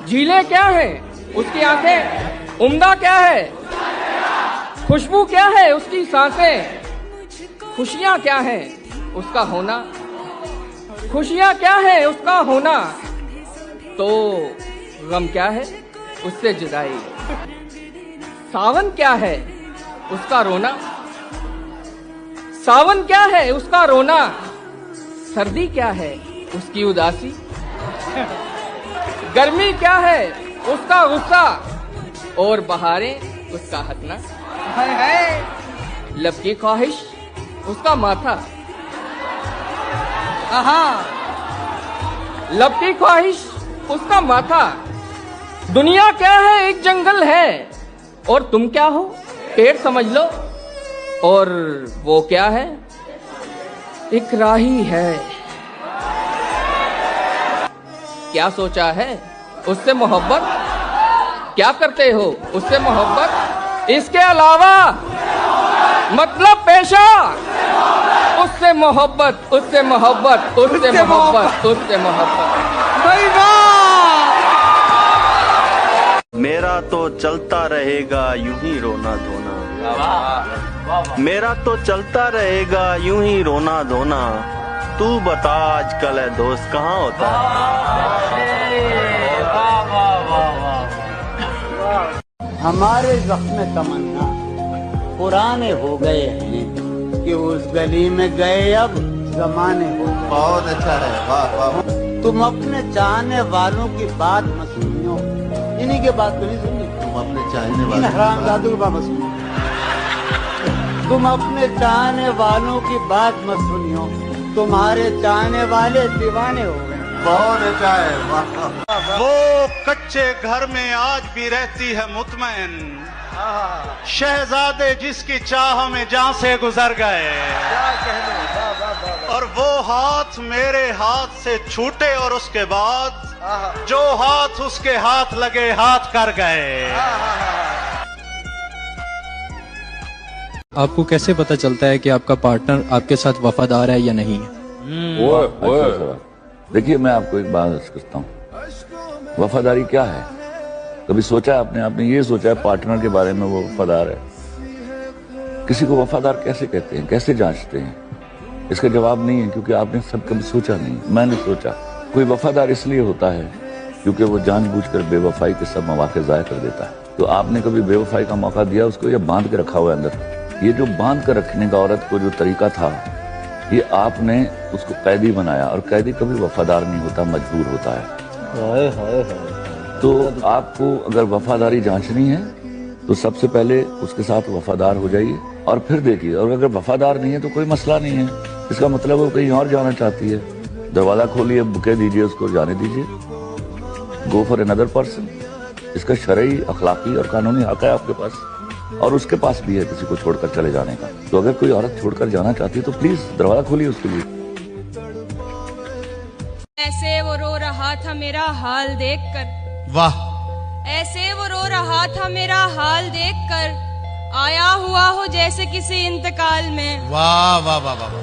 झीलें क्या है उसकी आंखें, उम्दा क्या है, खुशबू क्या है उसकी सांसें, खुशियां क्या है उसका होना, खुशियां क्या है उसका होना, तो गम क्या है उससे जुदाई, सावन क्या है उसका रोना, सावन क्या है उसका रोना, सर्दी क्या है उसकी उदासी, गर्मी क्या है उसका गुस्सा, और बहारें उसका हंसना, लब की ख्वाहिश उसका माथा, लब की ख्वाहिश उसका माथा, दुनिया क्या है एक जंगल है और तुम क्या हो पेड़ समझ लो, और वो क्या है एक राही है। क्या सोचा है उससे मोहब्बत, क्या करते हो उससे मोहब्बत, इसके अलावा मतलब पेशा, उससे मोहब्बत, उससे मोहब्बत, उससे मोहब्बत, उससे मोहब्बत। मेरा तो चलता रहेगा यूं ही रोना धोना, मेरा तो चलता रहेगा यूं ही रोना धोना, तू बता आजकल है दोस्त कहाँ होता है। हमारे जख्म तमन्ना पुराने हो गए हैं कि उस गली में गए अब जमाने हो गए। बहुत अच्छा है, वाह वाह। तुम अपने चाहने वालों की बात मत सुनियो, इन्हीं के बात तो नहीं सुननी, तुम अपने चाहने इन वाले हरामजादों की बात मत सुनियो, तुम अपने चाहने वालों की बात मत सुनियो, तुम्हारे चाहने वाले दीवाने हो गए। बहुत अच्छा है, वाह। वो कच्चे घर में आज भी रहती है मुतमैन, शहजादे जिसकी चाह में जहां से गुजर गए, और वो हाथ मेरे हाथ से छूटे और उसके बाद जो हाथ उसके हाथ लगे हाथ कर गए। आपको कैसे पता चलता है कि आपका पार्टनर आपके साथ वफादार है या नहीं है? देखिए, मैं आपको एक बात अर्ज करता हूँ, वफादारी क्या है? कभी सोचा है आपने ये सोचा है पार्टनर के बारे में वो वफादार है? किसी को वफादार कैसे कहते हैं, कैसे जांचते हैं? इसका जवाब नहीं है, क्योंकि आपने सब कभी सोचा नहीं, मैंने सोचा। कोई वफादार इसलिए होता है क्योंकि वो जानबूझकर बेवफाई के सब मौके जाया कर देता है। तो आपने कभी बेवफाई का मौका दिया उसको, या बांध के रखा हुआ है अंदर? ये जो बांध कर रखने का औरत को जो तरीका था, ये आपने उसको कैदी बनाया, और कैदी कभी वफादार नहीं होता, मजबूर होता है। तो आपको अगर वफादारी जांचनी है तो सबसे पहले उसके साथ वफादार हो जाइए, और फिर देखिए। और अगर वफादार नहीं है तो कोई मसला नहीं है, इसका मतलब वो कहीं और जाना चाहती है, दरवाजा खोलिए, बुके दीजिए, उसको जाने दीजिए, गो फॉर अनदर पर्सन। इसका शरई, अखलाकी और कानूनी हक है आपके पास, और उसके पास भी है किसी को छोड़कर चले जाने का। तो अगर कोई औरत छोड़कर जाना चाहती है तो प्लीज दरवाजा खोलिए उसके लिए। ऐसे वो रो रहा था मेरा हाल देखकर, वाह। ऐसे वो रो रहा था मेरा हाल देखकर, आया हुआ हो जैसे किसी इंतकाल में। वाह वाह वाह वाह।